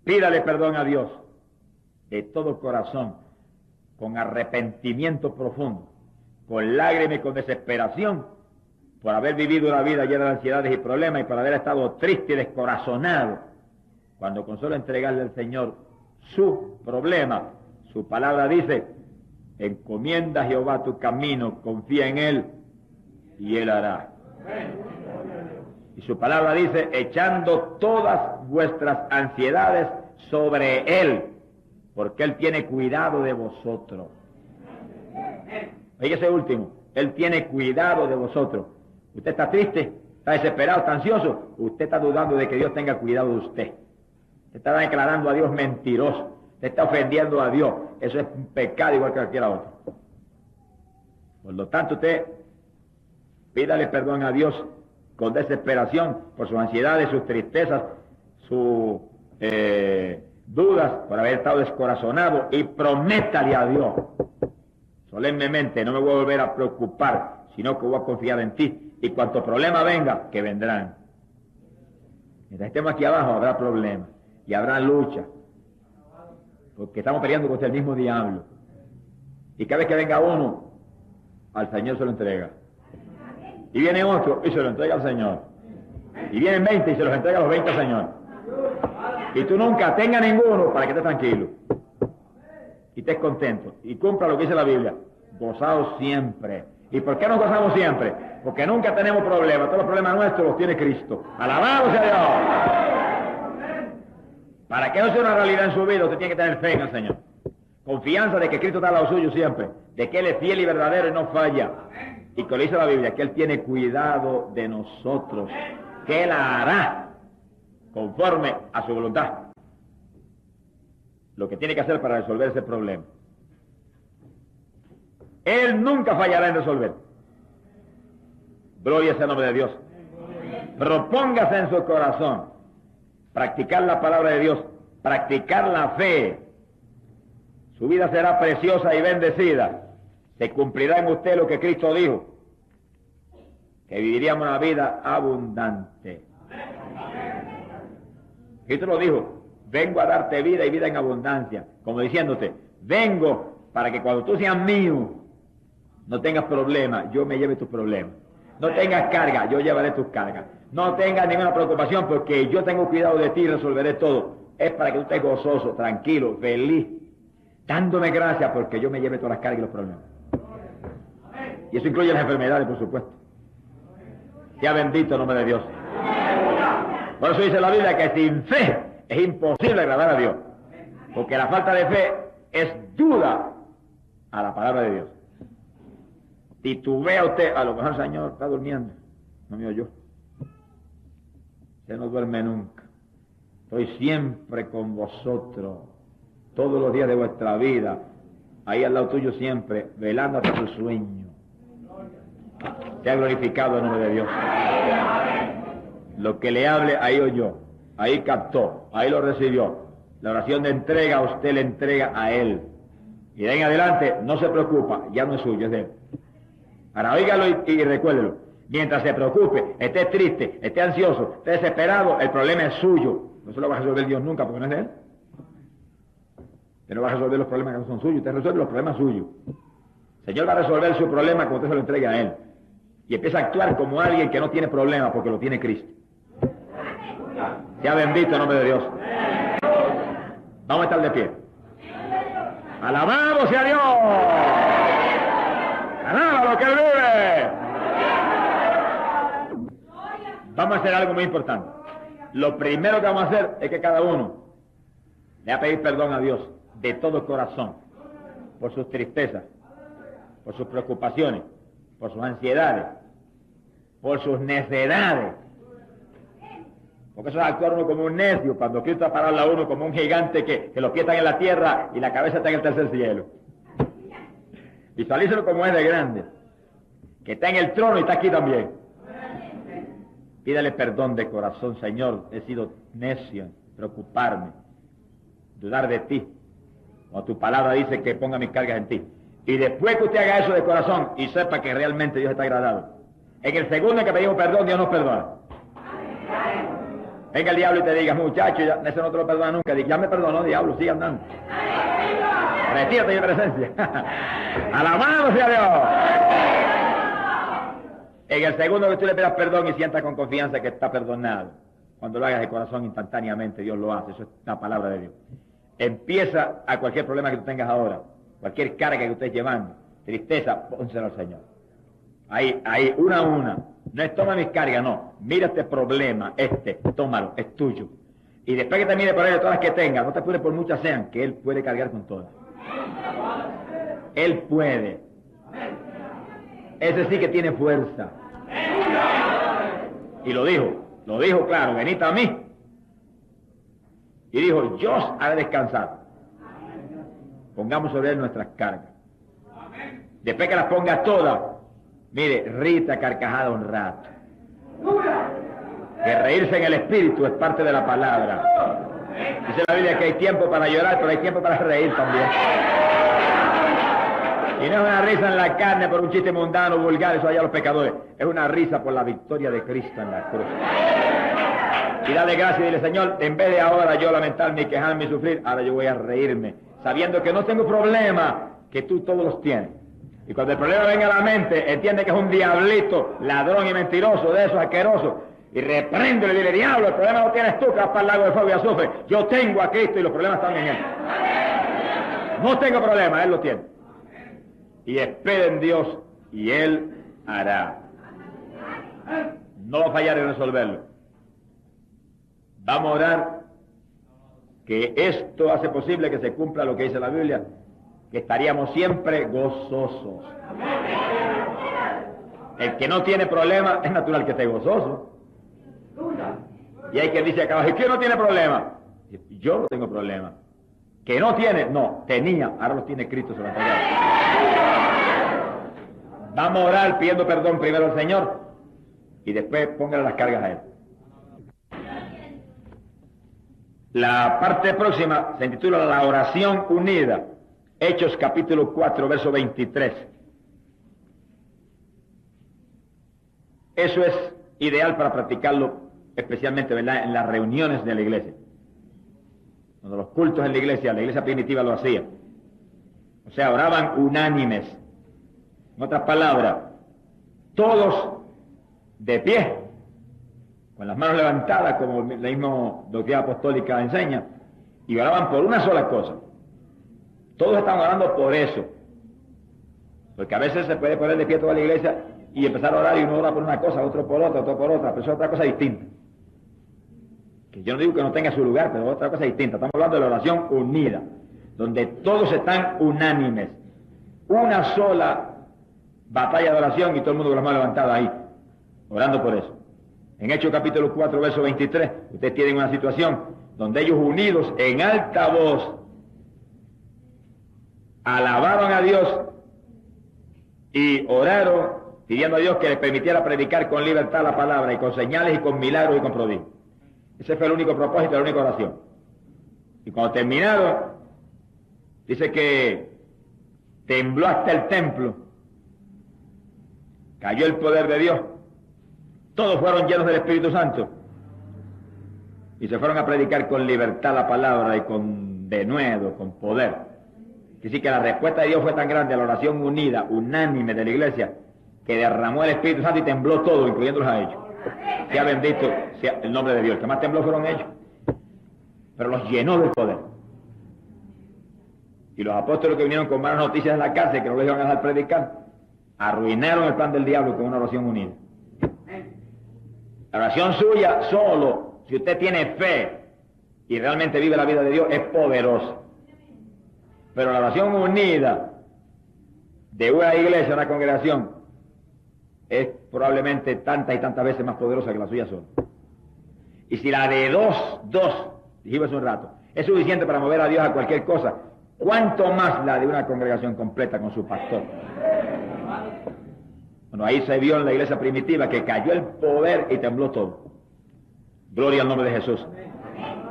Pídale perdón a Dios de todo corazón, con arrepentimiento profundo, con lágrimas y con desesperación, por haber vivido una vida llena de ansiedades y problemas y por haber estado triste y descorazonado, cuando con solo entregarle al Señor su problema, su palabra dice: encomienda a Jehová tu camino, confía en Él y Él hará. Y su palabra dice: echando todas vuestras ansiedades sobre Él, porque Él tiene cuidado de vosotros. Oiga ese último: Él tiene cuidado de vosotros. Usted está triste, está desesperado, está ansioso, usted está dudando de que Dios tenga cuidado de usted. Usted está declarando a Dios mentiroso, usted está ofendiendo a Dios. Eso es un pecado igual que cualquier otro. Por lo tanto, usted pídale perdón a Dios con desesperación por sus ansiedades, sus tristezas, sus dudas, por haber estado descorazonado, y prométale a Dios solemnemente: no me voy a volver a preocupar, sino que voy a confiar en ti, y cuanto problema venga, que vendrán. Mientras estemos aquí abajo habrá problemas y habrá lucha, porque estamos peleando contra el mismo diablo, y cada vez que venga uno, al Señor se lo entrega, y viene otro y se lo entrega al Señor, y vienen 20 y se los entrega a los 20 al Señor, y tú nunca tengas ninguno para que estés tranquilo y estés contento y cumpla lo que dice la Biblia: gozaos siempre. ¿Y por qué nos gozamos siempre? Porque nunca tenemos problemas. Todos los problemas nuestros los tiene Cristo. ¡Alabado sea Dios! Para que eso sea una realidad en su vida, usted tiene que tener fe en el Señor, confianza de que Cristo está al lado suyo siempre, de que Él es fiel y verdadero y no falla, y que le dice la Biblia que Él tiene cuidado de nosotros, que Él hará conforme a su voluntad lo que tiene que hacer para resolver ese problema. Él nunca fallará en resolver. Gloria sea el nombre de Dios. Propóngase en su corazón practicar la palabra de Dios, practicar la fe. Su vida será preciosa y bendecida. Se cumplirá en usted lo que Cristo dijo, que viviríamos una vida abundante. Cristo lo dijo: vengo a darte vida y vida en abundancia, como diciéndote: vengo para que cuando tú seas mío no tengas problemas, yo me lleve tus problemas. No tengas carga, yo llevaré tus cargas. No tengas ninguna preocupación, porque yo tengo cuidado de ti y resolveré todo. Es para que tú estés gozoso, tranquilo, feliz, dándome gracias porque yo me lleve todas las cargas y los problemas. Y eso incluye las enfermedades, por supuesto. Sea bendito el nombre de Dios. Por eso dice la Biblia que sin fe es imposible agradar a Dios, porque la falta de fe es duda a la palabra de Dios. Titubea usted: a lo mejor el Señor está durmiendo, no me oyó. Usted no duerme nunca. Estoy siempre con vosotros, todos los días de vuestra vida, ahí al lado tuyo siempre, velando hasta tu sueño. Sea glorificado el nombre de Dios. Lo que le hable, ahí oyó, ahí captó, ahí lo recibió. La oración de entrega, usted le entrega a Él. Y de ahí en adelante, no se preocupa, ya no es suyo, es de Él. Ahora óigalo y recuérdelo. Mientras se preocupe, esté triste, esté ansioso, esté desesperado, el problema es suyo. No se lo va a resolver Dios nunca, porque no es de Él. Usted no va a resolver los problemas que no son suyos, usted resuelve los problemas suyos. El Señor va a resolver su problema cuando usted se lo entregue a Él. Y empieza a actuar como alguien que no tiene problema, porque lo tiene Cristo. Sea bendito el nombre de Dios. Vamos a estar de pie. ¡Alabado sea Dios! ¡Alaba lo que Él vive! Vamos a hacer algo muy importante. Lo primero que vamos a hacer es que cada uno le va a pedir perdón a Dios de todo corazón por sus tristezas, por sus preocupaciones, por sus ansiedades, por sus necedades. Porque eso es actuar uno como un necio, cuando Cristo ha parado a uno como un gigante que los pies están en la tierra y la cabeza está en el tercer cielo. Visualícelo como es de grande, que está en el trono y está aquí también. Pídale perdón de corazón: Señor, he sido necio en preocuparme, dudar de ti, cuando tu palabra dice que ponga mis cargas en ti. Y después que usted haga eso de corazón y sepa que realmente Dios está agradado, en el segundo en que pedimos perdón, Dios nos perdona. venga el diablo y te diga, muchacho, ya, ese no te lo perdona nunca. Ya me perdonó, diablo, sigue andando. Retírate de mi presencia. Alabado sea Dios. En el segundo que tú le pidas perdón y sientas con confianza que está perdonado, cuando lo hagas de corazón instantáneamente, Dios lo hace. Eso es la palabra de Dios. Empieza a cualquier problema que tú tengas ahora, cualquier carga que tú estés llevando, tristeza, pónselo al Señor. Ahí, una a una. No es toma mis cargas, no. Mira este problema, tómalo, es tuyo. Y después que termine por él todas las que tengas, no te apures por muchas sean, que Él puede cargar con todas. Él puede. Ese sí que tiene fuerza. Y lo dijo claro, venid a mí. Y dijo, yo os haré descansar. Pongamos sobre Él nuestras cargas. Después que las pongas todas, mire, rita carcajada un rato. Que reírse en el espíritu es parte de la palabra. Dice la Biblia que hay tiempo para llorar, pero hay tiempo para reír también. Y no es una risa en la carne por un chiste mundano, vulgar, eso allá los pecadores. Es una risa por la victoria de Cristo en la cruz. Y dale gracias y dile, Señor, en vez de ahora yo lamentarme y quejarme y sufrir, ahora yo voy a reírme, sabiendo que no tengo problema, que tú todos los tienes. Y cuando el problema venga a la mente, entiende que es un diablito, ladrón y mentiroso, de esos asquerosos, y repréndele y dile, diablo, el problema lo tienes tú, que vas para el lago de fuego y azufre. Yo tengo a Cristo y los problemas están en Él. No tengo problema, Él lo tiene. Y espera en Dios y Él hará. No va a fallar en resolverlo. Vamos a orar que esto hace posible que se cumpla lo que dice la Biblia, que estaríamos siempre gozosos. El que no tiene problema es natural que esté gozoso. Y hay quien dice acá abajo, ¿quién no tiene problema? Yo no tengo problema. ¿Que no tiene? No, tenía, ahora los tiene Cristo sobre la tierra. Vamos a orar pidiendo perdón primero al Señor y después póngale las cargas a Él. La parte próxima se intitula La oración unida. Hechos capítulo 4, verso 23. Eso es ideal para practicarlo, especialmente, ¿verdad?, en las reuniones de la iglesia. Cuando los cultos en la iglesia primitiva lo hacía. O sea, oraban unánimes. En otras palabras, todos de pie, con las manos levantadas, como la misma doctrina apostólica enseña, y oraban por una sola cosa. Todos estaban orando por eso. Porque a veces se puede poner de pie toda la iglesia y empezar a orar y uno ora por una cosa, otro por otra, otro por otra, pero eso es otra cosa distinta. Que yo no digo que no tenga su lugar, pero es otra cosa distinta. Estamos hablando de la oración unida, donde todos están unánimes. Una sola batalla de oración y todo el mundo con las manos levantadas ahí, orando por eso. En Hechos capítulo 4, verso 23, ustedes tienen una situación donde ellos unidos en alta voz alabaron a Dios y oraron pidiendo a Dios que les permitiera predicar con libertad la palabra y con señales y con milagros y con prodigios. Ese fue el único propósito, la única oración. Y cuando terminaron, dice que tembló hasta el templo, cayó el poder de Dios, todos fueron llenos del Espíritu Santo y se fueron a predicar con libertad la palabra y con denuedo, con poder. Así que la respuesta de Dios fue tan grande a la oración unida, unánime de la iglesia, que derramó el Espíritu Santo y tembló todo, incluyéndolos a ellos. Sea bendito sea el nombre de Dios. El que más tembló fueron ellos, pero los llenó del poder. Y los apóstoles que vinieron con malas noticias en la cárcel, que no les iban a dejar predicar, arruinaron el plan del diablo con una oración unida. La oración suya solo, si usted tiene fe y realmente vive la vida de Dios, es poderosa. Pero la oración unida de una iglesia, una congregación, es probablemente tantas y tantas veces más poderosa que la suya sola. Y si la de dos, dijimos hace un rato, es suficiente para mover a Dios a cualquier cosa, ¿cuánto más la de una congregación completa con su pastor? Bueno, ahí se vio en la iglesia primitiva que cayó el poder y tembló todo. Gloria al nombre de Jesús.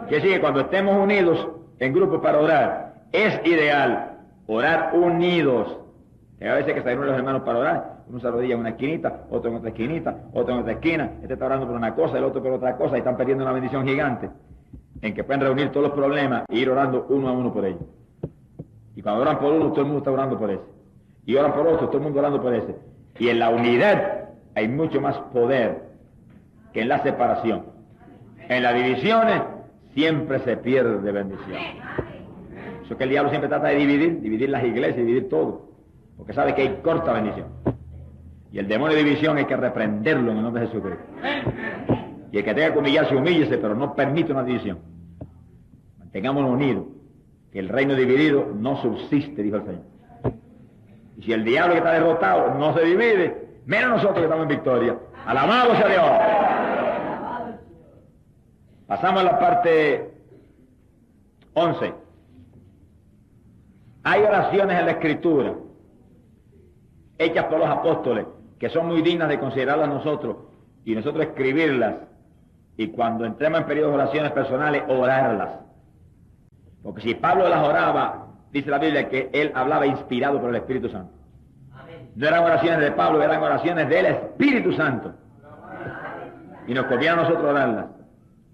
Que sigue, cuando estemos unidos en grupos para orar, es ideal orar unidos Que a veces que se reúnen los hermanos para orar, uno se arrodilla en una esquinita, otro en otra esquinita, otro en otra esquina, este está orando por una cosa, el otro por otra cosa, y están perdiendo una bendición gigante, en que pueden reunir todos los problemas e ir orando uno a uno por ellos. Y cuando oran por uno, todo el mundo está orando por ese. Y oran por otro, todo el mundo orando por ese. Y en la unidad hay mucho más poder que en la separación. En las divisiones siempre se pierde bendición. Eso es que el diablo siempre trata de dividir las iglesias, dividir todo, porque sabe que hay corta bendición. Y el demonio de división hay que reprenderlo en el nombre de Jesucristo. Y el que tenga que humillarse, humíllese, pero no permite una división. Mantengámonos unidos, que el reino dividido no subsiste, dijo el Señor. Y si el diablo que está derrotado no se divide, menos nosotros que estamos en victoria. ¡Alabado sea Dios! Pasamos a la parte 11. Hay oraciones en la Escritura, hechas por los apóstoles, que son muy dignas de considerarlas nosotros, y nosotros escribirlas, y cuando entremos en periodos de oraciones personales, orarlas. Porque si Pablo las oraba, dice la Biblia que él hablaba inspirado por el Espíritu Santo. No eran oraciones de Pablo, eran oraciones del Espíritu Santo. Y nos conviene a nosotros orarlas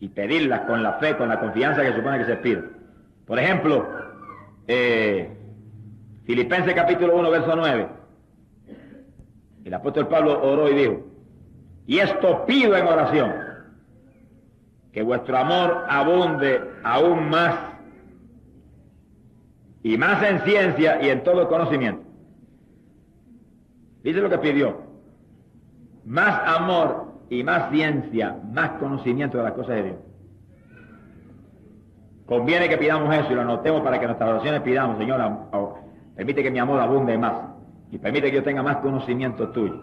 y pedirlas con la fe, con la confianza que supone que se pide. Por ejemplo, Filipenses capítulo 1, verso 9. El apóstol Pablo oró y dijo: y esto pido en oración, que vuestro amor abunde aún más, y más en ciencia y en todo conocimiento. Dice lo que pidió: más amor y más ciencia, más conocimiento de las cosas de Dios. Conviene que pidamos eso y lo anotemos para que nuestras oraciones pidamos: Señor, permite que mi amor abunde más y permite que yo tenga más conocimiento tuyo.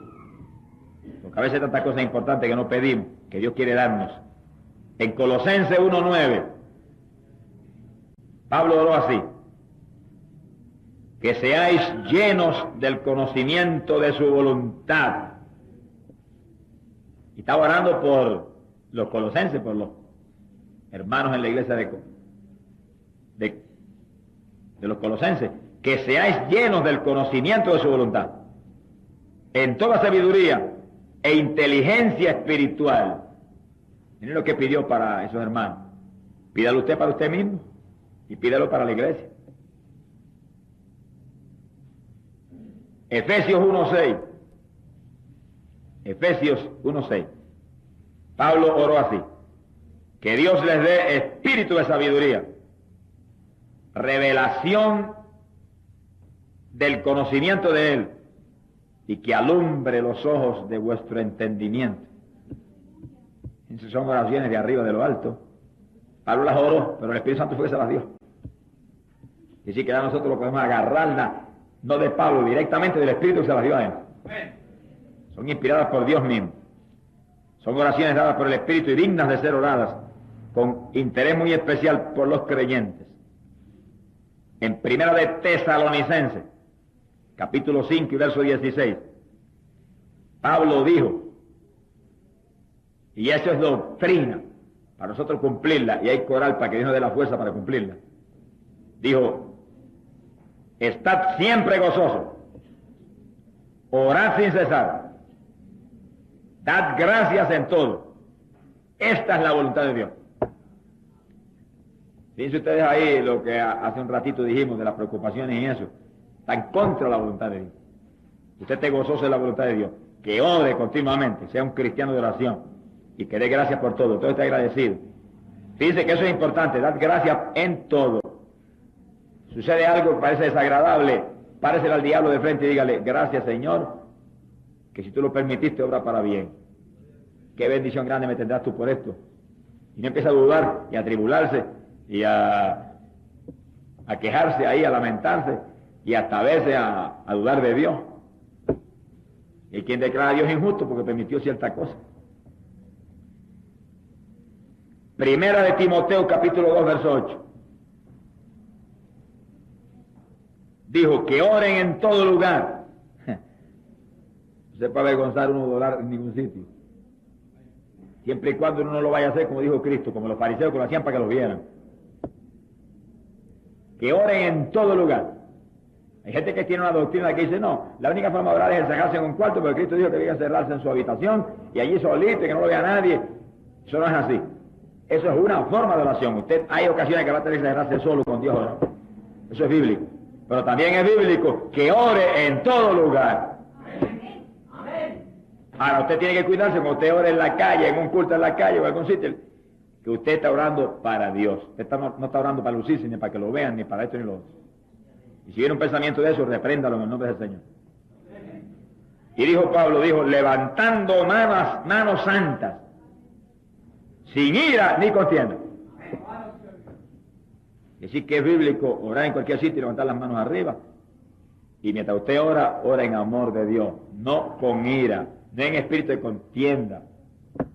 Porque a veces hay tantas cosas importantes que no pedimos, que Dios quiere darnos. En Colosenses 1:9, Pablo oró así: que seáis llenos del conocimiento de su voluntad. Y estaba orando por los colosenses, por los hermanos en la iglesia de los colosenses, que seáis llenos del conocimiento de su voluntad, en toda sabiduría e inteligencia espiritual. Miren lo que pidió para esos hermanos. Pídalo usted para usted mismo y pídalo para la iglesia. Efesios 1:6. Efesios 1:6. Pablo oró así: que Dios les dé espíritu de sabiduría, revelación del conocimiento de Él, y que alumbre los ojos de vuestro entendimiento. Esas son oraciones de arriba, de lo alto. Pablo las oró, pero el Espíritu Santo fue que se las dio. Y si que nosotros lo podemos agarrarla, no de Pablo, directamente del Espíritu que se las dio a él. Son inspiradas por Dios mismo. Son oraciones dadas por el Espíritu y dignas de ser oradas con interés muy especial por los creyentes. En Primera de Tesalonicenses, capítulo 5 y verso 16, Pablo dijo, y eso es doctrina, para nosotros cumplirla, y hay coral para que Dios nos dé la fuerza para cumplirla. Dijo: estad siempre gozosos, orad sin cesar, dad gracias en todo. Esta es la voluntad de Dios. Fíjense ustedes ahí lo que hace un ratito dijimos de las preocupaciones y eso. Está en contra de la voluntad de Dios. Usted esté gozoso de la voluntad de Dios, que ore continuamente, sea un cristiano de oración y que dé gracias por todo, todo está agradecido. Fíjense que eso es importante, dar gracias en todo. Sucede algo que parece desagradable, páresele al diablo de frente y dígale: gracias, Señor, que si tú lo permitiste, obra para bien. Qué bendición grande me tendrás tú por esto. Y no empieza a dudar y a tribularse y a quejarse ahí, a lamentarse y hasta a veces a dudar de Dios. Y quien declara a Dios injusto porque permitió cierta cosa. Primera de Timoteo, capítulo 2, verso 8. Dijo: que oren en todo lugar. No se puede avergonzar uno de orar en ningún sitio. Siempre y cuando uno no lo vaya a hacer como dijo Cristo, como los fariseos que lo hacían para que lo vieran. Que oren en todo lugar. Hay gente que tiene una doctrina que dice, no, la única forma de orar es encerrarse en un cuarto, porque Cristo dijo que debía encerrarse en su habitación y allí solito y que no lo vea nadie. Eso no es así. Eso es una forma de oración. Usted hay ocasiones que va a tener que encerrarse solo con Dios, ¿no? Eso es bíblico. Pero también es bíblico que ore en todo lugar. Ahora, usted tiene que cuidarse cuando usted ore en la calle, en un culto en la calle o en algún sitio, que usted está orando para Dios. Usted no está orando para lucirse, ni para que lo vean, ni para esto ni lo otro. Y si viene un pensamiento de eso, repréndalo en el nombre del Señor. Y dijo Pablo, levantando manos santas, sin ira ni contienda. Es decir, que es bíblico orar en cualquier sitio y levantar las manos arriba. Y mientras usted ora, ora en amor de Dios, no con ira, no en espíritu de contienda,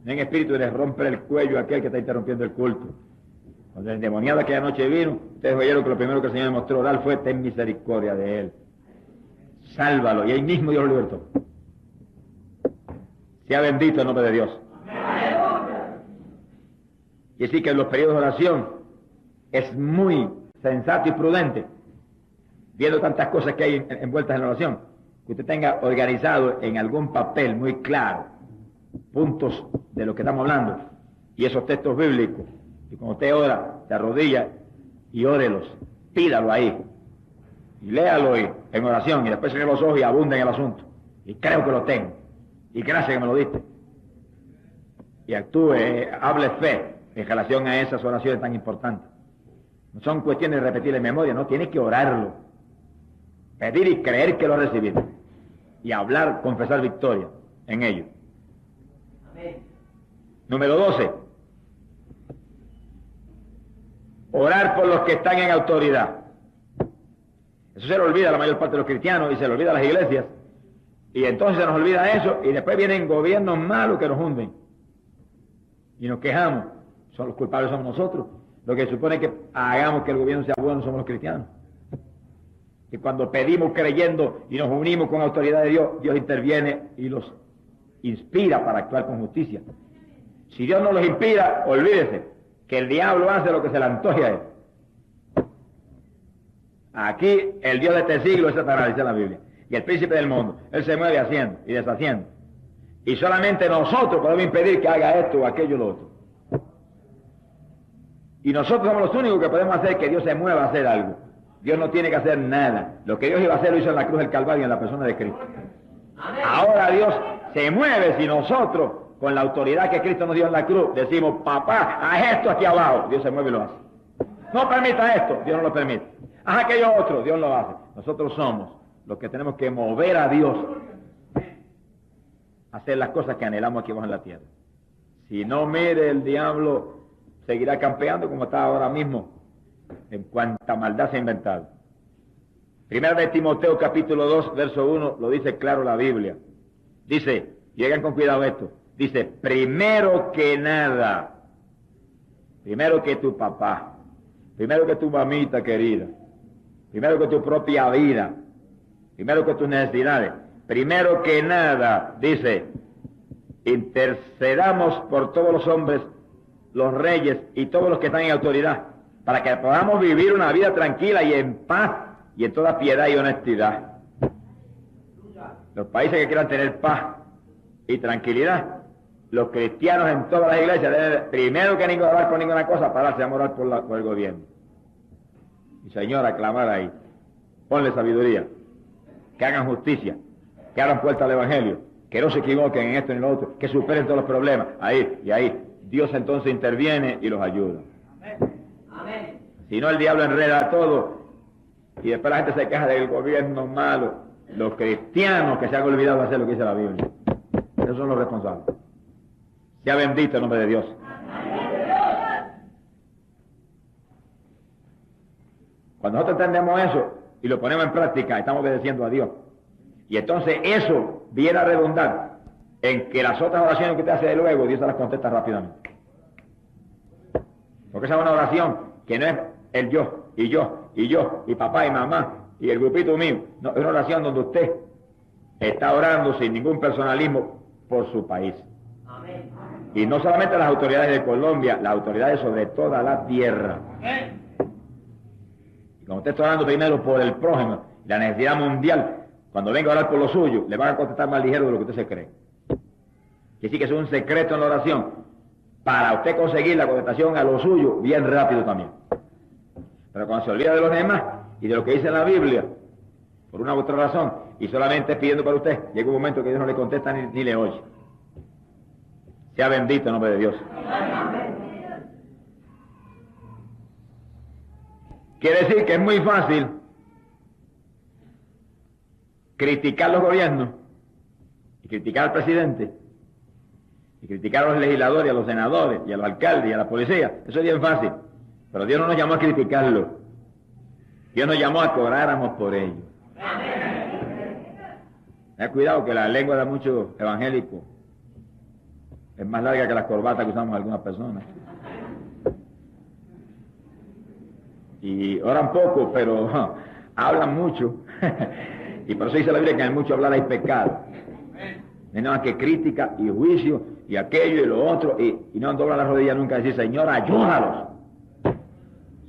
no en espíritu de romper el cuello a aquel que está interrumpiendo el culto. Cuando el endemoniado aquella noche vino, ustedes oyeron que lo primero que el Señor me mostró orar fue: ten misericordia de él, sálvalo, y ahí mismo Dios lo libertó. Sea bendito el nombre de Dios. Y así que en los periodos de oración es muy sensato y prudente, viendo tantas cosas que hay envueltas en la oración, que usted tenga organizado en algún papel muy claro puntos de lo que estamos hablando y esos textos bíblicos. Y cuando usted ora, se arrodilla y órelos, pídalo ahí y léalo en oración, y después cierre los ojos y abunde en el asunto. Y creo que lo tengo, y gracias que me lo diste. Y actúe, hable fe en relación a esas oraciones tan importantes. No son cuestiones de repetir en memoria, no, tiene que orarlo, pedir y creer que lo ha recibido, y hablar, confesar victoria en ello. Amén. Número 12. Orar por los que están en autoridad. Eso se le olvida a la mayor parte de los cristianos y se le olvida a las iglesias. Y entonces se nos olvida eso y después vienen gobiernos malos que nos hunden. Y nos quejamos. Son los culpables somos nosotros. Lo que supone que hagamos que el gobierno sea bueno somos los cristianos. Y cuando pedimos creyendo y nos unimos con autoridad de Dios, Dios interviene y los inspira para actuar con justicia. Si Dios no los inspira, olvídese que el diablo hace lo que se le antoje a él. Aquí el Dios de este siglo es Satanás, dice la Biblia, y el príncipe del mundo. Él se mueve haciendo y deshaciendo. Y solamente nosotros podemos impedir que haga esto o aquello o lo otro. Y nosotros somos los únicos que podemos hacer que Dios se mueva a hacer algo. Dios no tiene que hacer nada. Lo que Dios iba a hacer lo hizo en la cruz del Calvario, en la persona de Cristo. Ahora Dios se mueve si nosotros, con la autoridad que Cristo nos dio en la cruz, decimos: papá, haz esto aquí abajo. Dios se mueve y lo hace. No permita esto, Dios no lo permite. Haz aquello otro, Dios lo hace. Nosotros somos los que tenemos que mover a Dios a hacer las cosas que anhelamos aquí abajo en la tierra. Si no, mire, el diablo seguirá campeando como está ahora mismo, en cuanta maldad se ha inventado. Primera de Timoteo capítulo 2, verso 1, lo dice claro la Biblia. Dice, llegan con cuidado esto, dice: primero que nada, primero que tu papá, primero que tu mamita querida, primero que tu propia vida, primero que tus necesidades, primero que nada, dice, intercedamos por todos los hombres, los reyes y todos los que están en autoridad, para que podamos vivir una vida tranquila y en paz y en toda piedad y honestidad. Los países que quieran tener paz y tranquilidad, los cristianos en todas las iglesias deben, primero que ningún orar por ninguna cosa, pararse a orar por el gobierno. Y Señor, aclamar ahí, ponle sabiduría, que hagan justicia, que abran puerta al evangelio, que no se equivoquen en esto ni en lo otro, que superen todos los problemas. Ahí y ahí Dios entonces interviene y los ayuda. Amén. Si no, el diablo enreda todo y después la gente se queja del gobierno malo. Los cristianos que se han olvidado de hacer lo que dice la Biblia, esos son los responsables. Sea bendito el nombre de Dios. Cuando nosotros entendemos eso y lo ponemos en práctica, estamos obedeciendo a Dios. Y entonces eso viene a redundar en que las otras oraciones que usted hace de luego, Dios se las contesta rápidamente. Porque esa es una oración que no es el yo, y yo, y yo, y papá y mamá, y el grupito mío. No, es una oración donde usted está orando sin ningún personalismo por su país. Amén. Y no solamente las autoridades de Colombia, las autoridades sobre toda la tierra. Amén. Cuando usted está orando primero por el prójimo, la necesidad mundial, cuando venga a orar por lo suyo, le van a contestar más ligero de lo que usted se cree. Que sí que es un secreto en la oración, para usted conseguir la contestación a lo suyo, bien rápido también. Pero cuando se olvida de los demás y de lo que dice en la Biblia, por una u otra razón, y solamente pidiendo para usted, llega un momento que Dios no le contesta ni le oye. Sea bendito el nombre de Dios. Quiere decir que es muy fácil criticar los gobiernos, y criticar al presidente, y criticar a los legisladores, a los senadores, y a los alcaldes, y a la policía. Eso es bien fácil. Pero Dios no nos llamó a criticarlo. Dios nos llamó a que oráramos por ellos. Ten cuidado que la lengua de muchos evangélicos es más larga que las corbatas que usamos algunas personas. Y oran poco, pero hablan mucho. Y por eso dice la Biblia que en mucho hablar hay pecado. No hay nada que crítica y juicio y aquello y lo otro. Y no dobla la rodilla nunca y decir, Señor, ayúdalos.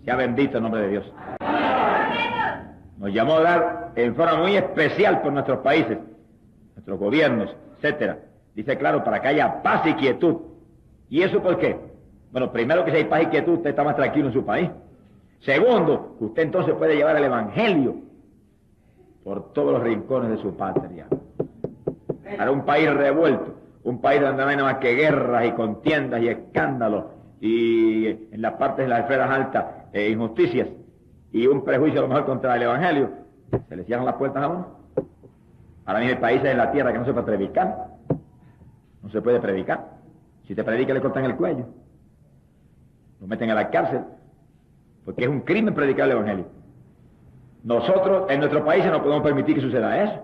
Sea bendito el nombre de Dios. Nos llamó a orar en forma muy especial por nuestros países, nuestros gobiernos, etcétera. Dice claro, para que haya paz y quietud. ¿Y eso por qué? Bueno, primero que si hay paz y quietud, usted está más tranquilo en su país. Segundo, que usted entonces puede llevar el Evangelio por todos los rincones de su patria. Para un país revuelto, un país donde no hay nada más que guerras y contiendas y escándalos, y en las partes de las esferas altas, injusticias, y un prejuicio a lo mejor contra el Evangelio, se le cierran las puertas a uno. Ahora mismo hay países en la tierra que no se puede predicar. No se puede predicar. Si te predica le cortan el cuello. Lo meten a la cárcel. Porque es un crimen predicar el Evangelio. Nosotros, en nuestros países, no podemos permitir que suceda eso.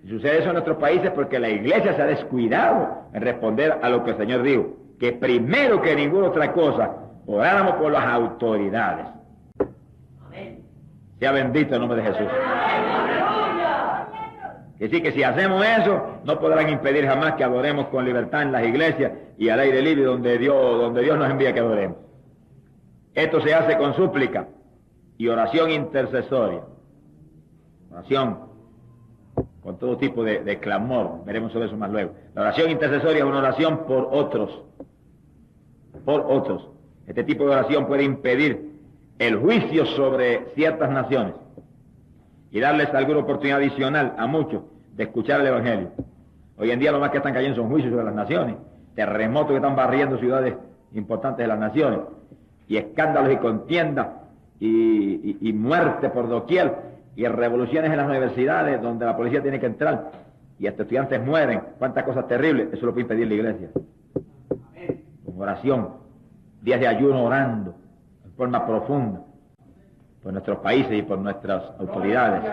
Y sucede eso en nuestros países porque la iglesia se ha descuidado en responder a lo que el Señor dijo. Que primero que ninguna otra cosa, oráramos por las autoridades. Amén. Sea bendito el nombre de Jesús. Que sí, que si hacemos eso, no podrán impedir jamás que adoremos con libertad en las iglesias y al aire libre donde Dios nos envía que adoremos. Esto se hace con súplica y oración intercesoria. Oración con todo tipo de clamor. Veremos sobre eso más luego. La oración intercesoria es una oración por otros. Por otros. Este tipo de oración puede impedir el juicio sobre ciertas naciones y darles alguna oportunidad adicional a muchos de escuchar el Evangelio. Hoy en día lo más que están cayendo son juicios sobre las naciones, terremotos que están barriendo ciudades importantes de las naciones, y escándalos y contiendas, y muerte por doquier, y revoluciones en las universidades donde la policía tiene que entrar, y hasta estudiantes mueren, cuántas cosas terribles. Eso lo puede impedir la iglesia. Con oración, días de ayuno orando, en forma profunda, por nuestros países y por nuestras autoridades.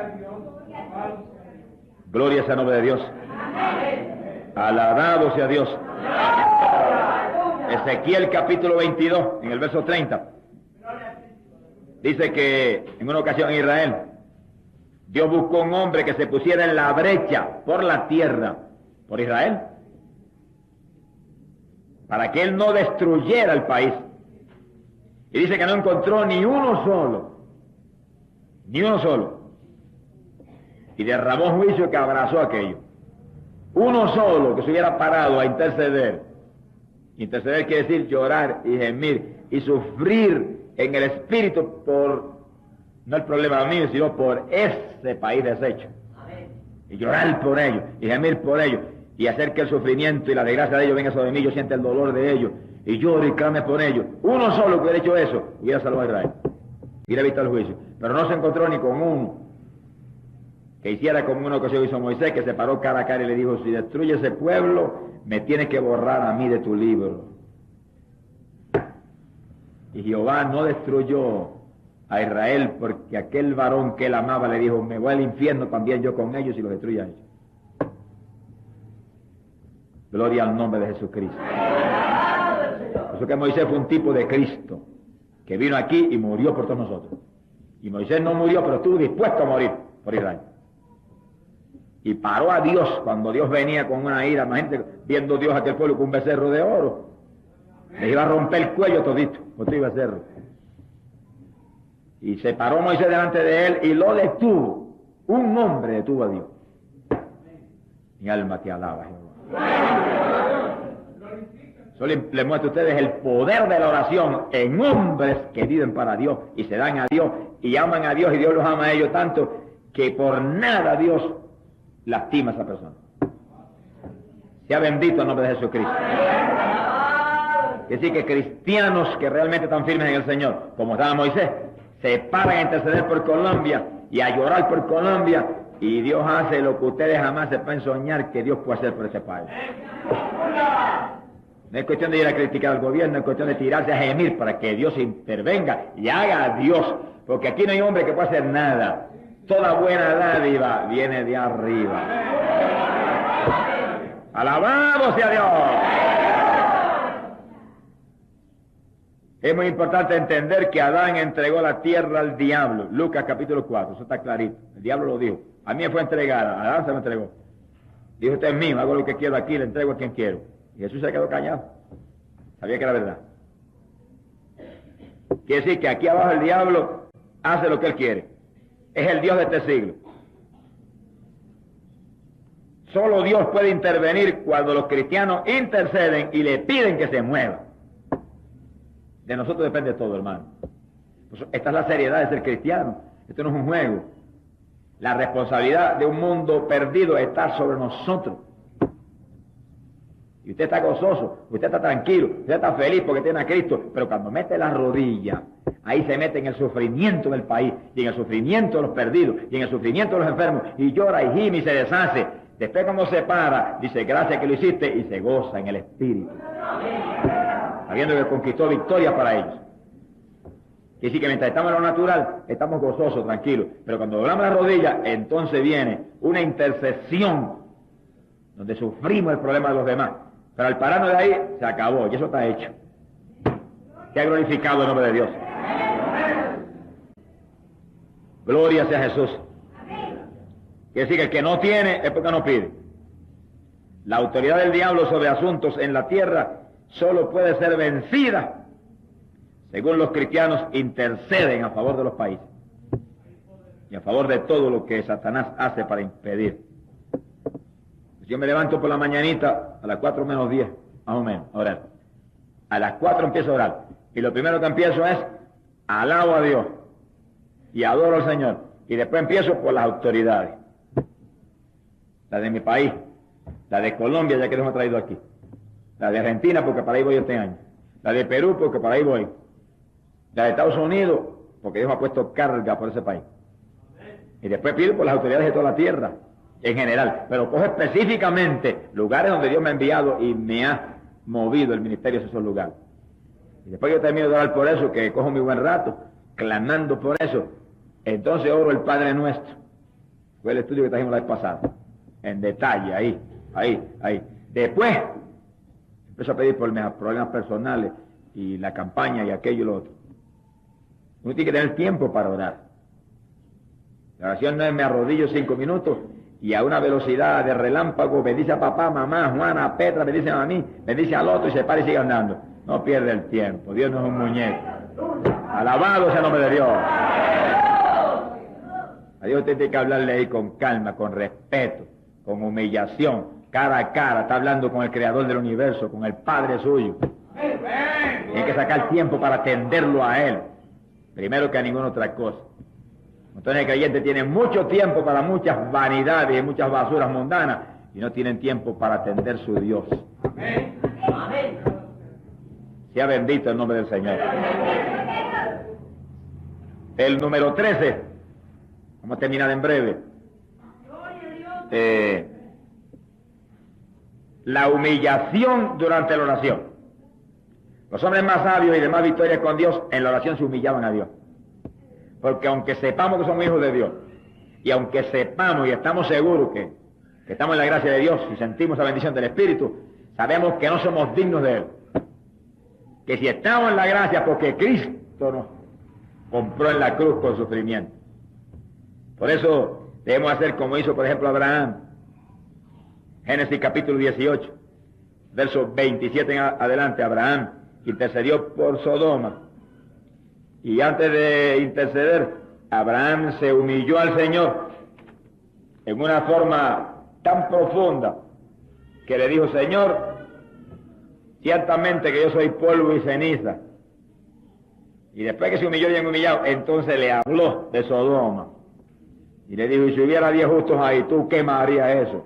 Gloria sea el nombre de Dios. Alabado sea Dios. Ezequiel capítulo 22, en el verso 30, dice que en una ocasión en Israel, Dios buscó un hombre que se pusiera en la brecha por la tierra, por Israel, para que él no destruyera el país. Y dice que no encontró ni uno solo. Ni uno solo. Y derramó juicio que abrazó aquello. Uno solo que se hubiera parado a interceder. Interceder quiere decir llorar y gemir y sufrir en el espíritu por, no el problema mío, sino por ese país deshecho. Y llorar por ellos, y gemir por ellos, y hacer que el sufrimiento y la desgracia de ellos venga sobre mí. Yo siento el dolor de ellos, y lloro y clame por ellos. Uno solo que hubiera hecho eso, hubiera salvado a Israel. Hubiera visto el juicio. Pero no se encontró ni con uno que hiciera como uno que se hizo Moisés, que se paró cara a cara y le dijo, si destruye ese pueblo, me tienes que borrar a mí de tu libro. Y Jehová no destruyó a Israel porque aquel varón que él amaba le dijo, me voy al infierno también yo con ellos y los destruya a ellos. Gloria al nombre de Jesucristo. Por eso que Moisés fue un tipo de Cristo, que vino aquí y murió por todos nosotros. Y Moisés no murió, pero estuvo dispuesto a morir por Israel. Y paró a Dios cuando Dios venía con una ira, imagínate, viendo Dios a aquel pueblo con un becerro de oro. Le iba a romper el cuello todito, con tu becerro. Y se paró Moisés delante de él y lo detuvo. Un hombre detuvo a Dios. Mi alma te alaba, Jehová. Eso le muestra a ustedes el poder de la oración en hombres que viven para Dios y se dan a Dios y aman a Dios y Dios los ama a ellos tanto que por nada Dios lastima a esa persona. Sea bendito el nombre de Jesucristo. Es decir, que cristianos que realmente están firmes en el Señor, como estaba Moisés, se paran a interceder por Colombia y a llorar por Colombia, y Dios hace lo que ustedes jamás se pueden soñar que Dios puede hacer por ese país. No es cuestión de ir a criticar al gobierno, es cuestión de tirarse a gemir para que Dios intervenga y haga a Dios, porque aquí no hay hombre que pueda hacer nada. Toda buena dádiva viene de arriba. ¡Alabado sea Dios! Es muy importante entender que Adán entregó la tierra al diablo. Lucas capítulo 4, eso está clarito. El diablo lo dijo. A mí me fue entregada, a Adán se me entregó. Dijo, usted es mío, hago lo que quiero aquí, le entrego a quien quiero. Y Jesús se quedó callado. Sabía que era verdad. Quiere decir que aquí abajo el diablo hace lo que él quiere. Es el Dios de este siglo. Solo Dios puede intervenir cuando los cristianos interceden y le piden que se mueva. De nosotros depende todo, hermano. Pues esta es la seriedad de ser cristiano. Esto no es un juego. La responsabilidad de un mundo perdido está sobre nosotros. Y usted está gozoso, usted está tranquilo, usted está feliz porque tiene a Cristo, pero cuando mete la rodilla, ahí se mete en el sufrimiento del país, y en el sufrimiento de los perdidos, y en el sufrimiento de los enfermos, y llora y gime y se deshace. Después cuando se para, dice, gracias que lo hiciste, y se goza en el Espíritu. Sabiendo que conquistó victoria para ellos. Quiere decir que mientras estamos en lo natural, estamos gozosos, tranquilos, pero cuando doblamos la rodilla, entonces viene una intercesión, donde sufrimos el problema de los demás. Pero al pararnos de ahí, se acabó, y eso está hecho. Se ha glorificado el nombre de Dios. Gloria sea Jesús. Quiere decir que el que no tiene es porque no pide. La autoridad del diablo sobre asuntos en la tierra solo puede ser vencida según los cristianos interceden a favor de los países y a favor de todo lo que Satanás hace para impedir. Yo me levanto por la mañanita a las 4 menos 10, más o menos, a orar. A las 4 empiezo a orar. Y lo primero que empiezo es, alabo a Dios y adoro al Señor. Y después empiezo por las autoridades. La de mi país, la de Colombia, ya que nos ha traído aquí. La de Argentina, porque para ahí voy este año. La de Perú, porque para ahí voy. La de Estados Unidos, porque Dios me ha puesto carga por ese país. Y después pido por las autoridades de toda la tierra, en general. Pero cojo específicamente lugares donde Dios me ha enviado y me ha movido el ministerio hacia esos lugares. Y después yo termino de orar por eso, que cojo mi buen rato, clamando por eso. Entonces oro el Padre Nuestro. Fue el estudio que trajimos la vez pasada. En detalle, ahí. Después, empiezo a pedir por mis problemas personales y la campaña y aquello y lo otro. Uno tiene que tener tiempo para orar. La oración no es me arrodillo 5 minutos y a una velocidad de relámpago bendice a papá, mamá, Juana, Petra, bendice a mí, bendice al otro y se para y sigue andando. No pierde el tiempo. Dios no es un muñeco. Alabado sea el nombre de Dios. A Dios usted tiene que hablarle ahí con calma, con respeto, con humillación, cara a cara. Está hablando con el Creador del universo, con el Padre suyo. Tiene que sacar tiempo para atenderlo a Él, primero que a ninguna otra cosa. Entonces el creyente tiene mucho tiempo para muchas vanidades y muchas basuras mundanas y no tienen tiempo para atender su Dios. Amén. Sea bendito el nombre del Señor. El número 13, vamos a terminar en breve. La humillación durante la oración. Los hombres más sabios y de más victorias con Dios en la oración se humillaban a Dios. Porque aunque sepamos que somos hijos de Dios, y aunque sepamos y estamos seguros que estamos en la gracia de Dios y sentimos la bendición del Espíritu, sabemos que no somos dignos de Él. Que si estamos en la gracia porque Cristo nos compró en la cruz con sufrimiento. Por eso debemos hacer como hizo, por ejemplo, Abraham. Génesis capítulo 18, versos 27 en adelante. Abraham intercedió por Sodoma Y antes de interceder, Abraham se humilló al Señor en una forma tan profunda que le dijo: Señor, ciertamente que yo soy polvo y ceniza. Y después que se humilló bien humillado, entonces le habló de Sodoma. Y le dijo: y si hubiera 10 justos ahí, ¿tú quemarías eso?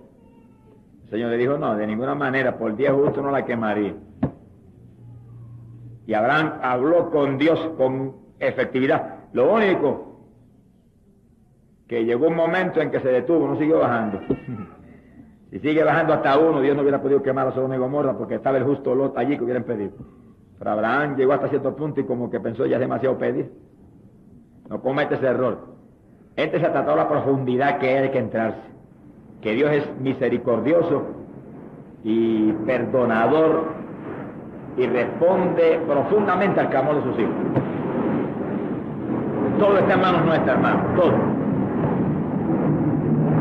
El Señor le dijo: no, de ninguna manera, por 10 justos no la quemaría. Y Abraham habló con Dios con efectividad. Lo único que llegó un momento en que se detuvo, no siguió bajando. Si sigue bajando hasta 1, Dios no hubiera podido quemar a Sodoma y Gomorra porque estaba el justo Lot allí que hubieran pedido. Pero Abraham llegó hasta cierto punto y como que pensó: ya es demasiado pedir. No comete ese error. Este se ha tratado la profundidad que hay que entrarse. Que Dios es misericordioso y perdonador y responde profundamente al clamor de sus hijos. Todo está en manos nuestras, hermano, todo.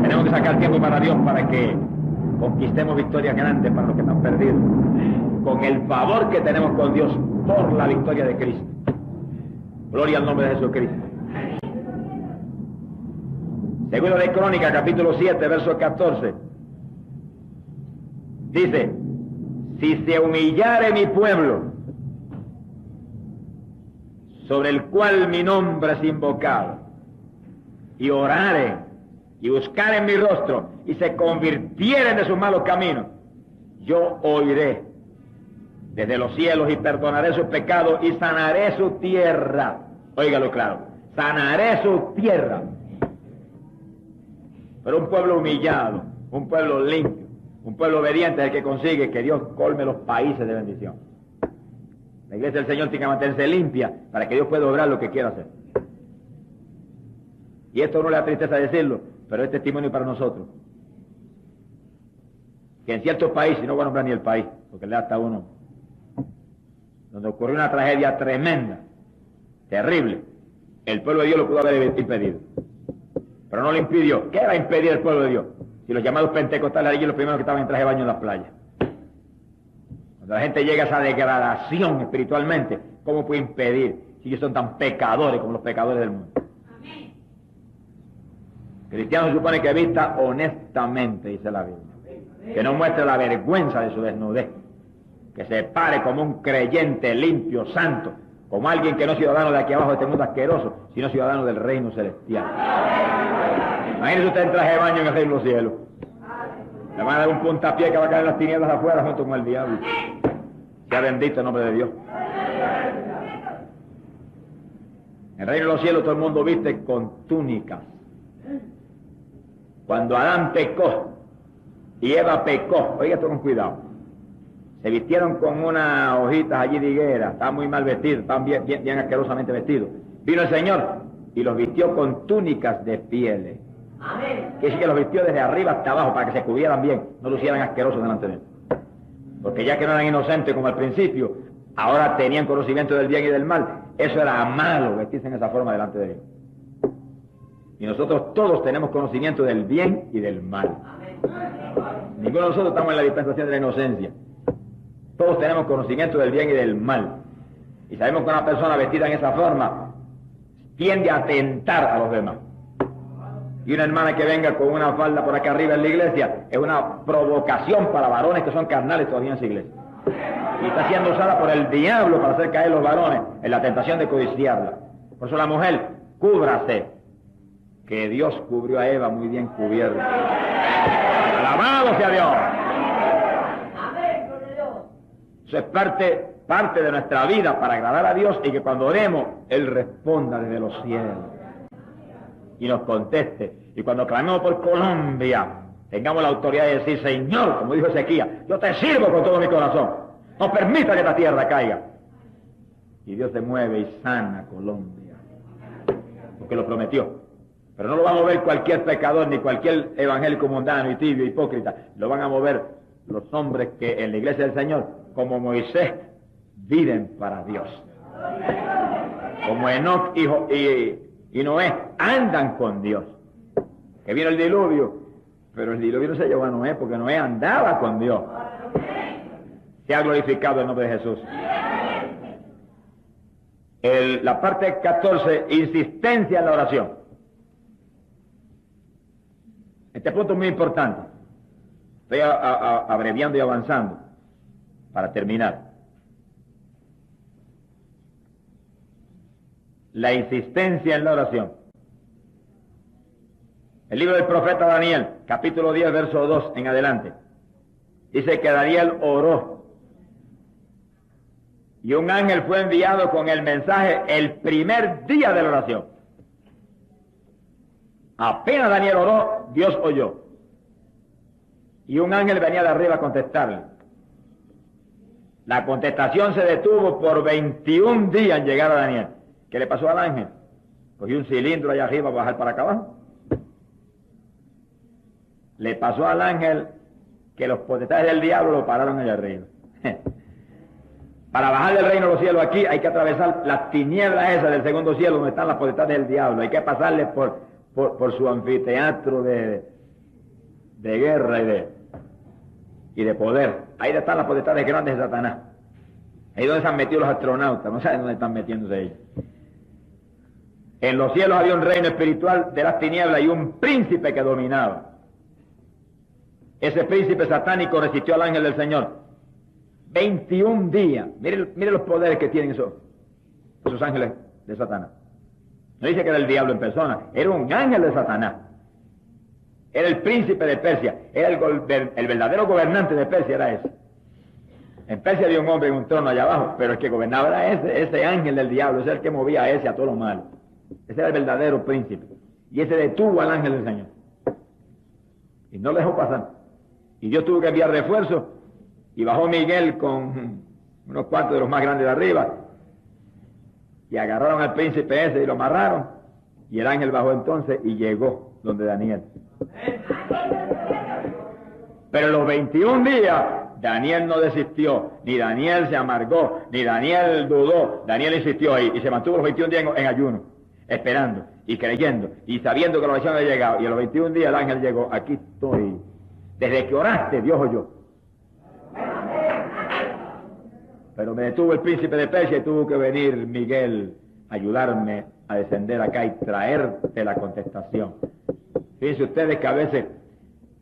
Tenemos que sacar tiempo para Dios para que conquistemos victorias grandes para los que están perdidos, con el favor que tenemos con Dios por la victoria de Cristo. Gloria al nombre de Jesucristo. Segundo de Crónicas, capítulo 7, verso 14. Dice: si se humillare mi pueblo, sobre el cual mi nombre es invocado, y orare, y buscaren mi rostro, y se convirtieren de sus malos caminos, yo oiré desde los cielos y perdonaré sus pecados y sanaré su tierra. Óigalo claro, sanaré su tierra. Pero un pueblo humillado, un pueblo limpio, un pueblo obediente es el que consigue que Dios colme los países de bendición. La iglesia del Señor tiene que mantenerse limpia para que Dios pueda obrar lo que quiera hacer. Y esto no le da tristeza decirlo, pero es testimonio para nosotros. Que en ciertos países, no voy a nombrar ni el país, porque le da hasta uno, donde ocurrió una tragedia tremenda, terrible, el pueblo de Dios lo pudo haber impedido. Pero no lo impidió. ¿Qué era impedir el pueblo de Dios? Si los llamados pentecostales eran los primeros que estaban en traje de baño en las playas. Cuando la gente llega a esa degradación espiritualmente, ¿cómo puede impedir si ellos son tan pecadores como los pecadores del mundo? Amén. Cristiano se supone que vista honestamente, dice la Biblia. Que no muestre la vergüenza de su desnudez. Que se pare como un creyente limpio, santo, como alguien que no es ciudadano de aquí abajo de este mundo asqueroso, sino ciudadano del reino celestial. Imagínese usted en traje de baño en el reino de los cielos. Le van a dar un puntapié que va a caer en las tinieblas afuera junto con el diablo. Sea bendito el nombre de Dios. En el reino de los cielos todo el mundo viste con túnicas. Cuando Adán pecó y Eva pecó, oiga esto con cuidado, se vistieron con unas hojitas allí de higuera, estaban muy mal vestidos, estaban bien asquerosamente vestidos. Vino el Señor y los vistió con túnicas de pieles. Amén. Que sí que los vistió desde arriba hasta abajo para que se cubrieran bien, no lucieran asquerosos delante de él. Porque ya que no eran inocentes como al principio, ahora tenían conocimiento del bien y del mal. Eso era malo, vestirse en esa forma delante de Dios. Y nosotros todos tenemos conocimiento del bien y del mal. Ninguno de nosotros estamos en la dispensación de la inocencia. Todos tenemos conocimiento del bien y del mal. Y sabemos que una persona vestida en esa forma tiende a atentar a los demás. Y una hermana que venga con una falda por acá arriba en la iglesia es una provocación para varones que son carnales todavía en esa iglesia. Y está siendo usada por el diablo para hacer caer los varones en la tentación de codiciarla. Por eso la mujer, cúbrase, que Dios cubrió a Eva muy bien cubierta. ¡Alabado sea Dios! Eso es parte de nuestra vida para agradar a Dios y que cuando oremos, Él responda desde los cielos y nos conteste. Y cuando clamemos por Colombia, tengamos la autoridad de decir: Señor, como dijo Ezequías, yo te sirvo con todo mi corazón. No permita que esta tierra caiga. Y Dios se mueve y sana Colombia, porque lo prometió. Pero no lo va a mover cualquier pecador ni cualquier evangélico mundano y tibio, hipócrita. Lo van a mover los hombres que en la iglesia del Señor, como Moisés, viven para Dios. Como Enoc y Noé, andan con Dios. Que vino el diluvio, pero el diluvio no se llevó a Noé, porque Noé andaba con Dios. Se ha glorificado el nombre de Jesús. La parte 14, insistencia en la oración. Este punto es muy importante. Estoy abreviando y avanzando para terminar. La insistencia en la oración. El libro del profeta Daniel, capítulo 10, verso 2 en adelante, dice que Daniel oró y un ángel fue enviado con el mensaje el primer día de la oración. Apenas Daniel oró, Dios oyó. Y un ángel venía de arriba a contestarle. La contestación se detuvo por 21 días en llegar a Daniel. ¿Qué le pasó al ángel? Cogió un cilindro allá arriba para bajar para acá abajo. Le pasó al ángel que los potestades del diablo lo pararon allá arriba. Para bajar del reino de los cielos aquí hay que atravesar las tinieblas esas del segundo cielo donde están las potestades del diablo. Hay que pasarle por su anfiteatro de guerra y de poder. Ahí están las potestades grandes de Satanás. Ahí donde se han metido los astronautas, no saben dónde están metiéndose ellos. En los cielos había un reino espiritual de las tinieblas y un príncipe que dominaba. Ese príncipe satánico resistió al ángel del Señor 21 días. Mire los poderes que tienen esos ángeles de Satanás. No dice que era el diablo en persona, era un ángel de Satanás. Era el príncipe de Persia, era el verdadero gobernante de Persia, era ese. En Persia había un hombre en un trono allá abajo, pero el que gobernaba era ese ángel del diablo, ese es el que movía a ese a todo lo malo. Ese era el verdadero príncipe. Y ese detuvo al ángel del Señor. Y no lo dejó pasar. Y Dios tuvo que enviar refuerzos, y bajó Miguel con unos cuantos de los más grandes de arriba, y agarraron al príncipe ese y lo amarraron, y el ángel bajó entonces y llegó donde Daniel. Pero en los 21 días, Daniel no desistió, ni Daniel se amargó, ni Daniel dudó, Daniel insistió ahí, y se mantuvo los 21 días en ayuno, esperando, y creyendo, y sabiendo que la oración había llegado, y a los 21 días el ángel llegó, aquí estoy, desde que oraste, Dios oyó. Pero me detuvo el príncipe de Persia y tuvo que venir Miguel a ayudarme a descender acá y traerte la contestación. Fíjense ustedes que a veces,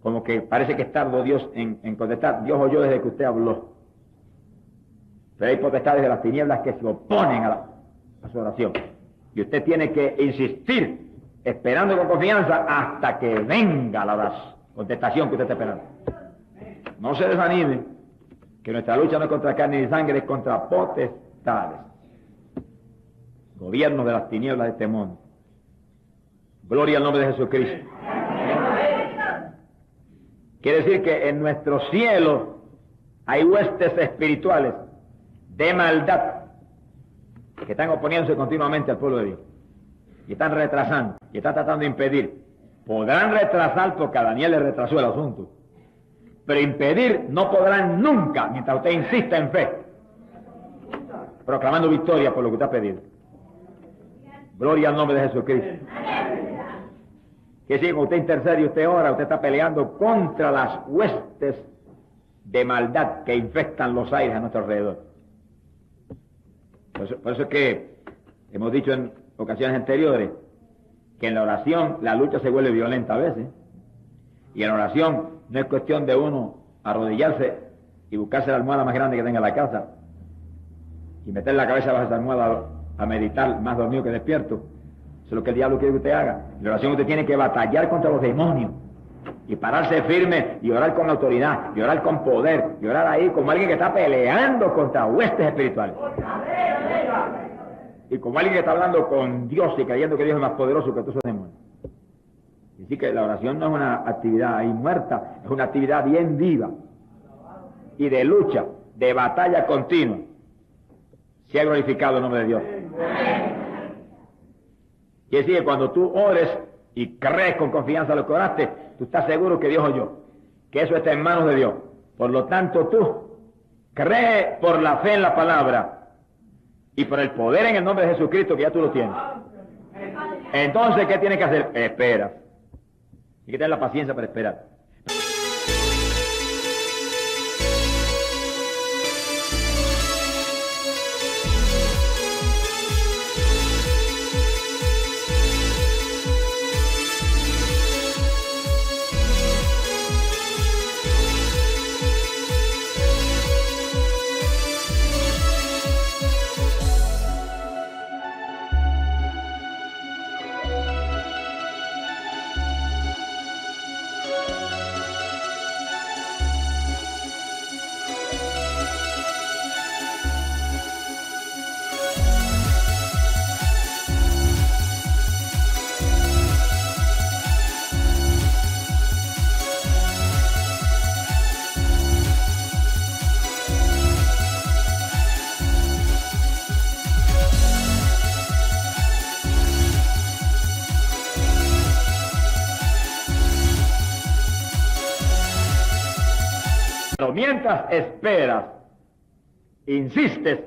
como que parece que tardó Dios en contestar. Dios oyó desde que usted habló. Pero hay potestades de las tinieblas que se oponen a su oración. Y usted tiene que insistir, esperando con confianza, hasta que venga la contestación que usted está esperando. No se desanime, que nuestra lucha no es contra carne ni sangre, es contra potestades, gobiernos de las tinieblas de este mundo. Gloria al nombre de Jesucristo. Quiere decir que en nuestro cielo hay huestes espirituales de maldad que están oponiéndose continuamente al pueblo de Dios y están retrasando y están tratando de impedir. Podrán retrasar porque a Daniel le retrasó el asunto, pero impedir no podrán nunca mientras usted insista en fe, proclamando victoria por lo que usted ha pedido. Gloria al nombre de Jesucristo. Que si usted intercede y usted ora, usted está peleando contra las huestes de maldad que infectan los aires a nuestro alrededor. Por eso es que hemos dicho en ocasiones anteriores que en la oración la lucha se vuelve violenta a veces. Y en la oración no es cuestión de uno arrodillarse y buscarse la almohada más grande que tenga en la casa y meter la cabeza bajo esa almohada a meditar más dormido que despierto. Eso es lo que el diablo quiere que usted haga. En la oración usted tiene que batallar contra los demonios y pararse firme y orar con autoridad y orar con poder y orar ahí como alguien que está peleando contra huestes espirituales y como alguien que está hablando con Dios y creyendo que Dios es más poderoso que todos esos demonios. Así que la oración no es una actividad ahí muerta, es una actividad bien viva y de lucha, de batalla continua. Sea glorificado el nombre de Dios. Quiere decir que cuando tú ores y crees con confianza lo que oraste, tú estás seguro que Dios oyó, que eso está en manos de Dios. Por lo tanto, tú cree por la fe en la palabra y por el poder en el nombre de Jesucristo que ya tú lo tienes. Entonces, ¿qué tienes que hacer? Espera. Hay que tener la paciencia para esperar. So, mientras esperas, insistes,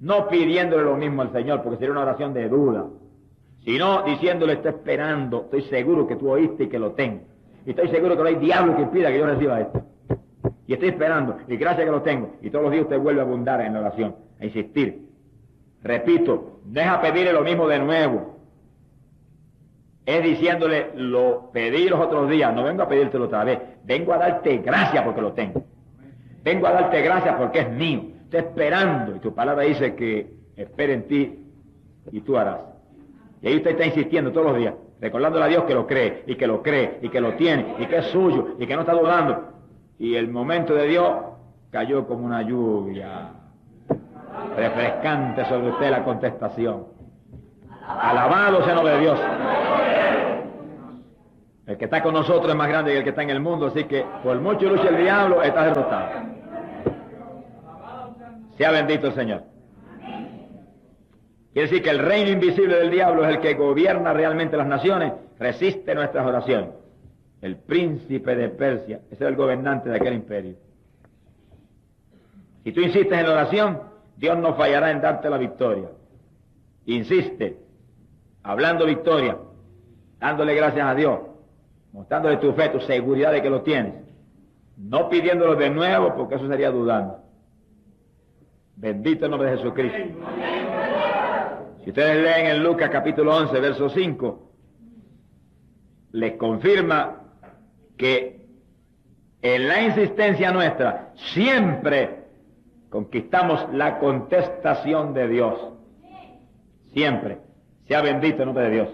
no pidiéndole lo mismo al Señor, porque sería una oración de duda, sino diciéndole, estoy esperando, estoy seguro que tú oíste y que lo tengo. Y estoy seguro que no hay diablo que impida que yo reciba esto. Y estoy esperando, y gracias que lo tengo. Y todos los días usted vuelve a abundar en la oración, a insistir. Repito, deja pedirle lo mismo de nuevo. Es diciéndole, lo pedí los otros días, no vengo a pedírtelo otra vez. Vengo a darte gracias porque lo tengo. Vengo a darte gracias porque es mío. Estoy esperando, y tu palabra dice que espere en ti y tú harás. Y ahí usted está insistiendo todos los días, recordándole a Dios que lo cree, y que lo cree, y que lo tiene, y que es suyo, y que no está dudando. Y el momento de Dios cayó como una lluvia refrescante sobre usted la contestación. Alabado sea el nombre de Dios. El que está con nosotros es más grande que el que está en el mundo, así que por mucho lucha el diablo, está derrotado. Sea bendito el Señor. Quiere decir que el reino invisible del diablo es el que gobierna realmente las naciones, resiste nuestras oraciones. El príncipe de Persia, ese es el gobernante de aquel imperio. Si tú insistes en la oración, Dios no fallará en darte la victoria. Insiste, hablando victoria, dándole gracias a Dios, mostrándole tu fe, tu seguridad de que lo tienes, no pidiéndolo de nuevo, porque eso sería dudando. Bendito el nombre de Jesucristo. Si ustedes leen en Lucas capítulo 11, verso 5, les confirma que en la insistencia nuestra siempre conquistamos la contestación de Dios. Siempre. Sea bendito el nombre de Dios.